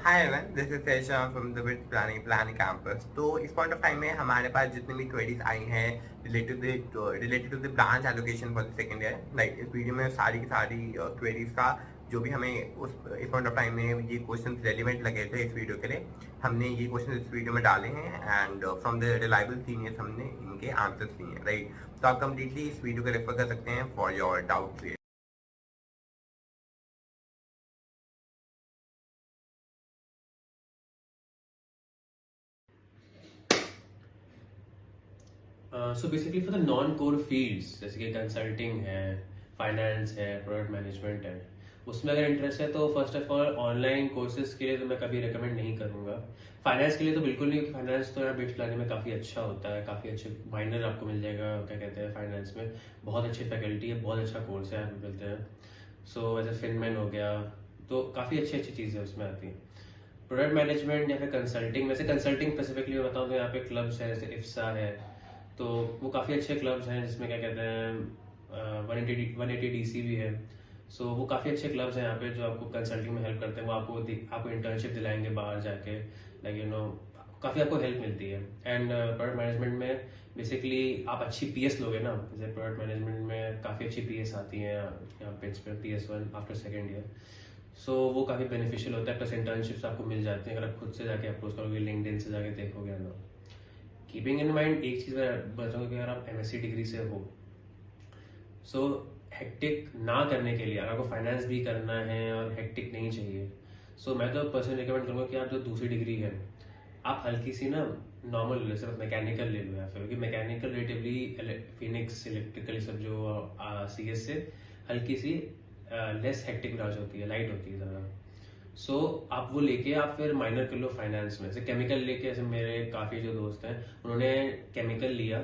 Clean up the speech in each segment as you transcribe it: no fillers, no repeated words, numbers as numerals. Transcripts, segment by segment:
Hi everyone, this is session from the with planning campus. तो इस point of time में हमारे पास जितनी भी क्वेरीज आई हैं related to the branch allocation for the second year, like इस वीडियो में सारी की सारी क्वेरीज का जो भी हमें उस इस पॉइंट ऑफ टाइम में ये क्वेश्चन रेलिवेंट लगे थे इस वीडियो के लिए, हमने ये क्वेश्चन इस वीडियो में डाले हैं and from the reliable seniors हमने इनके आंसर्स लिए हैं, राइट। तो आप कंप्लीटली इस वीडियो को रेफर कर सकते हैं for your doubt. So basically for the non core fields जैसे कि कंसल्टिंग है, फाइनेंस है, प्रोडक्ट मैनेजमेंट है, उसमें अगर इंटरेस्ट है तो first of all online courses के लिए तो मैं कभी रिकमेंड नहीं करूंगा। फाइनेंस के लिए तो बिल्कुल नहीं, क्योंकि फाइनेंस तो यहाँ बेस्ड प्लानिंग में काफ़ी अच्छा होता है, काफ़ी अच्छे माइनर आपको मिल जाएगा, क्या कहते हैं फाइनेंस में बहुत अच्छी फैकल्टी है, बहुत अच्छा कोर्स है, यहाँ पे मिलते हैं। सो वैसे फिनमैन हो गया, तो काफ़ी अच्छी अच्छी चीज़ें उसमें आती हैं। प्रोडक्ट मैनेजमेंट या फिर कंसल्टिंग, वैसे कंसल्टिंग स्पेसिफिकली मैं बताऊँ तो यहाँ पे क्लब्स है, जैसे इफ्सा है, तो वो काफ़ी अच्छे क्लब्स हैं जिसमें क्या कहते हैं 180 DC भी है। सो वो काफ़ी अच्छे क्लब्स हैं यहाँ पे जो आपको कंसल्टिंग में हेल्प करते हैं। वो आपको इंटर्नशिप दिलाएंगे बाहर जाके, लाइक काफ़ी आपको हेल्प मिलती है। एंड प्रोडक्ट मैनेजमेंट में बेसिकली आप अच्छी PS लोगे ना, जैसे प्रोडक्ट मैनेजमेंट में काफ़ी अच्छी PS आती हैं यहाँ पे PS1 आफ्टर सेकेंड ईयर। सो वो काफ़ी बेनिफिशियल होता है, प्लस इंटर्नशिप्स आपको मिल जाती हैं अगर आप खुद से जाके अप्रोच करोगे, लिंक्डइन से जाके देखोगे ना। कीपिंग इन माइंड एक चीज़ मैं बताऊँगा कि अगर आप MSc डिग्री से हो, सो हेक्टिक ना करने के लिए, अगर आपको फाइनेंस भी करना है और हेक्टिक नहीं चाहिए, सो मैं तो पर्सनली रिकमेंड करूँगा कि आप जो दूसरी डिग्री है आप हल्की सी ना नॉर्मल जैसे मैकेनिकल ले लो, या फिर क्योंकि मैकेनिकल रिलेटिवली फिनिक्स इलेक्ट्रिकल सब जो CS से हल्की सी लेस हेक्टिक ब्रांच होती है, लाइट होती है ज़्यादा। सो आप वो लेके आप फिर माइनर कर लो फाइनेंस में, जैसे केमिकल लेके, जैसे मेरे काफ़ी जो दोस्त हैं उन्होंने केमिकल लिया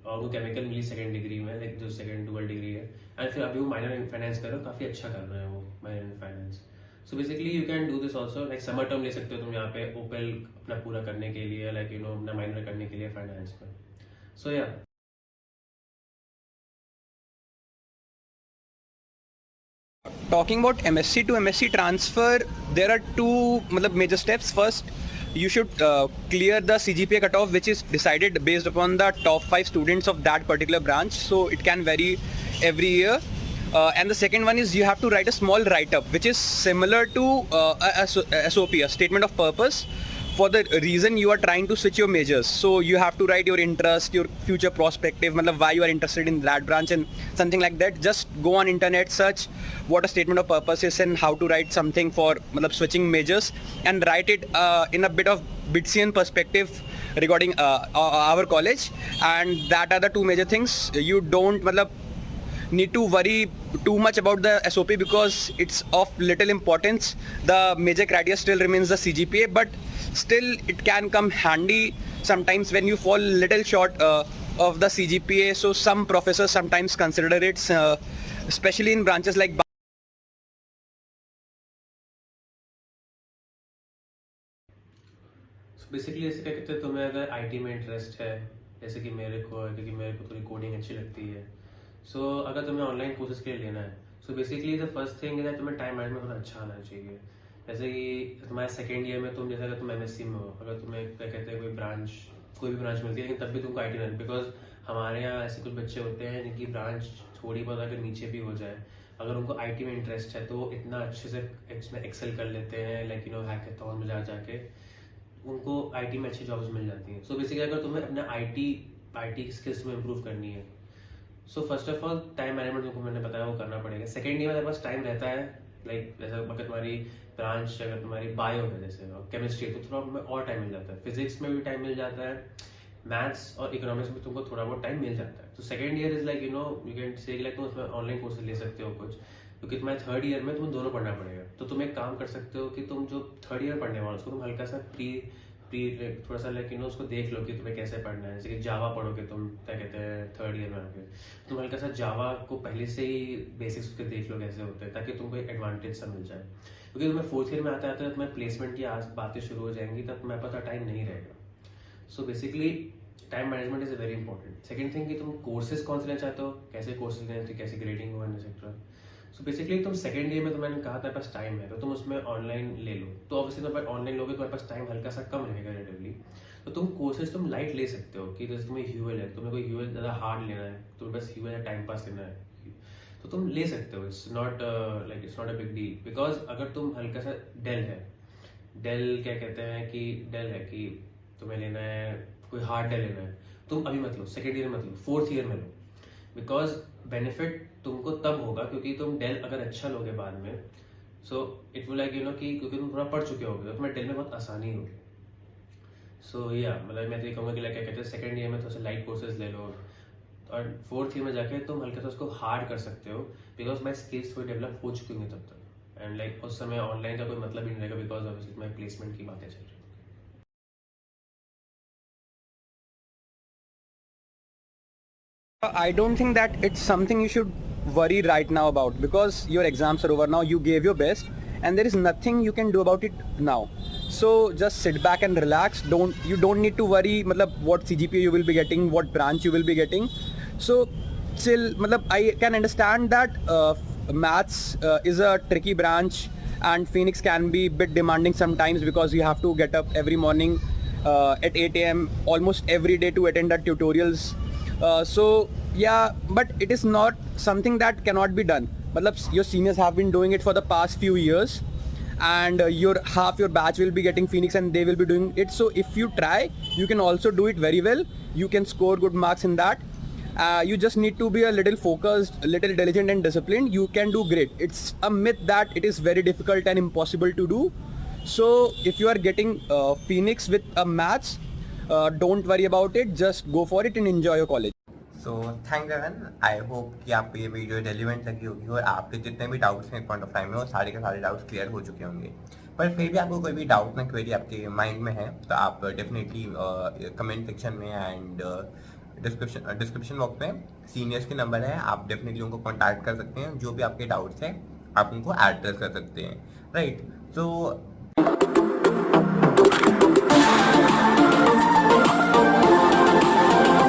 और वो केमिकल मिली सेकंड डिग्री में, लाइक जो सेकंड डुअल डिग्री है, एंड फिर अभी वो माइनर इन फाइनेंस कर रहे हो, काफ़ी अच्छा कर रहे हैं वो minor in finance. So basically you can do this also, like summer term ले सकते हो तुम यहाँ पे ओपेल अपना पूरा करने के लिए, लाइक अपना माइनर करने के लिए फाइनेंस में। सो या Talking about MSc to MSc transfer, there are two major steps. First, you should clear the CGPA cutoff, which is decided based upon the top 5 students of that particular branch. So it can vary every year. And the second one is you have to write a small write-up, which is similar to a SOP, a statement of purpose, for the reason you are trying to switch your majors. So you have to write your interest, your future perspective, why you are interested in that branch and something like that. Just go on internet, search what a statement of purpose is and how to write something for switching majors, and write it in a bit of Bitsian perspective regarding our college. And that are the two major things. You don't need to worry too much about the SOP because it's of little importance. The major criteria still remains the CGPA, but still it can come handy sometimes when you fall little short of the CGPA. So some professors sometimes consider it, especially in branches like basically जैसे क्या कहते हैं, तुम्हें अगर IT में interest है, जैसे कि मेरे को है, क्योंकि मेरे को थोड़ी कोडिंग अच्छी लगती है। सो अगर तुम्हें ऑनलाइन कोर्सेज के लिए लेना है, so basically the first thing है तुम्हें टाइम मैनेजमेंट थोड़ा अच्छा आना चाहिए। जैसे कि तुम्हारे सेकेंड ईयर में तुम, जैसे अगर तुम MSc में हो, अगर तुम्हें क्या कहते हैं कोई भी ब्रांच मिलती है, लेकिन तब भी तुमको IT में, बिकॉज हमारे यहाँ ऐसे कुछ बच्चे होते हैं जिनकी ब्रांच थोड़ी बहुत अगर नीचे भी हो जाए, अगर उनको IT में इंटरेस्ट है तो वो इतना अच्छे से इसमें एक्सेल कर लेते हैं, लाइक हैकाथॉन में जाके उनको IT में अच्छी जॉब्स मिल जाती हैं। सो बेसिकली अगर तुम्हें अपने IT स्किल्स में इम्प्रूव करनी है, so first of all time management तुमको मैंने बताया वो करना पड़ेगा। सेकेंड ईयर में पास टाइम रहता है, लाइक जैसे अगर तुम्हारी ब्रांच अगर तुम्हारी बायो है जैसे और केमिस्ट्री है, तो थोड़ा में और टाइम मिल जाता है, फिजिक्स में भी टाइम मिल जाता है, मैथ्स और इकोनॉमिक्स में तुमको थोड़ा बहुत टाइम मिल जाता है। तो second year is like you can say like तुम उसमें ऑनलाइन कोर्सेज ले सकते हो कुछ, क्योंकि तुम्हारे थर्ड ईयर में तुम्हें दोनों पढ़ना पड़ेगा। तो तुम एक काम कर सकते हो कि तुम जो थर्ड ईयर पढ़ने वाले उसको तुम हल्का सा प्री प्री थोड़ा सा लाइक उसको देख लो कि तुम्हें कैसे पढ़ना है। जैसे कि जावा पढ़ोगे तुम, क्या कहते हैं थर्ड ईयर में आके, तुम हल्का सा जावा को पहले से ही बेसिक्स उसके देख लो कैसे होते हैं, ताकि तुमको एक एडवांटेज सा मिल जाए। क्योंकि तुम्हें फोर्थ ईयर में आता है तो तुम्हें प्लेसमेंट की बातें शुरू हो जाएंगी, तब तुम्हारे पास टाइम नहीं रहेगा। So basically time management is very important. Second thing कि तुम कोर्सेज कौन से लेना चाहते हो, कैसे कोर्सेज लेना चाहिए, कैसे ग्रेडिंग हो, एक्सेट्रा। सो बेसिकली तुम सेकेंड ईयर में, तो मैंने कहा तुम्हारे पास टाइम है तो तुम उसमें ऑनलाइन ले लो, तो ऑब्वियसली तुम्हारे ऑनलाइन लोगे तुम्हारे पास टाइम हल्का सा कम रहेगा रिलेटिवली, तो तुम कोर्सेज तुम लाइट ले सकते हो कि जैसे तुम्हें ह्यूएल है, तुम्हें कोई ह्यूएल ज़्यादा हार्ड लेना है, तुम्हें बस ह्यूएल टाइम पास लेना है तो तुम ले सकते हो, it's not a big deal. Because अगर तुम हल्का सा डेल है, डेल क्या कहते हैं कि डेल है कि तुम्हें लेना है कोई हार्ड डेल लेना है, तुम अभी मत लो, सेकेंड ईयर मत लो, फोर्थ ईयर में लो, बिकॉज बेनिफिट तुमको तब होगा क्योंकि तुम डेल अगर अच्छा लोगे बाद में, सो इट विल लाइक कि क्योंकि तुम थोड़ा पढ़ चुके होगे तो तुम्हें डेल में बहुत आसानी होगी। सो या मतलब मैं तो ये कहूँगा कि क्या कहते हैं सेकेंड ईयर में थोड़ा सा लाइट कोर्सेज ले लो और फोर्थ ईयर में जाके तुम हल्का सा उसको हार्ड कर सकते हो, बिकॉज माई स्किल्स थोड़ी डेवलप हो चुकी होंगी तब तक, एंड लाइक उस समय ऑनलाइन का कोई मतलब ही नहीं रहेगा, बिकॉज ऑब्वियसली तुम्हारी प्लेसमेंट की बातें चल रही हैं। I don't think that it's something you should worry right now about, because your exams are over now, you gave your best and there is nothing you can do about it now. So just sit back and relax. You don't need to worry what CGPA you will be getting, what branch you will be getting. So still I can understand that maths is a tricky branch and Phoenix can be a bit demanding sometimes, because you have to get up every morning at 8 AM almost every day to attend the tutorials. So yeah, but it is not something that cannot be done. Your seniors have been doing it for the past few years, and half your batch will be getting Phoenix and they will be doing it. So if you try, you can also do it very well. You can score good marks in that. You just need to be a little focused, a little diligent and disciplined. You can do great. It's a myth that it is very difficult and impossible to do. So if you are getting Phoenix with a maths, don't worry about it. Just go for it and enjoy your college. So thanks एवन, I hope कि आपको ये video relevant लगी होगी और आपके जितने भी डाउट्स हैं पॉइंट ऑफ टाइम में वो सारे के सारे डाउट्स क्लियर हो चुके होंगे। पर फिर भी आपको कोई भी डाउट ना क्वेरी आपके माइंड में है तो आप डेफिनेटली कमेंट सेक्शन में एंड डिस्क्रिप्शन बॉक्स में सीनियर्स के नंबर है, आप डेफिनेटली उनको कॉन्टैक्ट कर सकते हैं। जो भी आपके डाउट्स हैं आप उनको एड्रेस कर सकते हैं, राइट। सो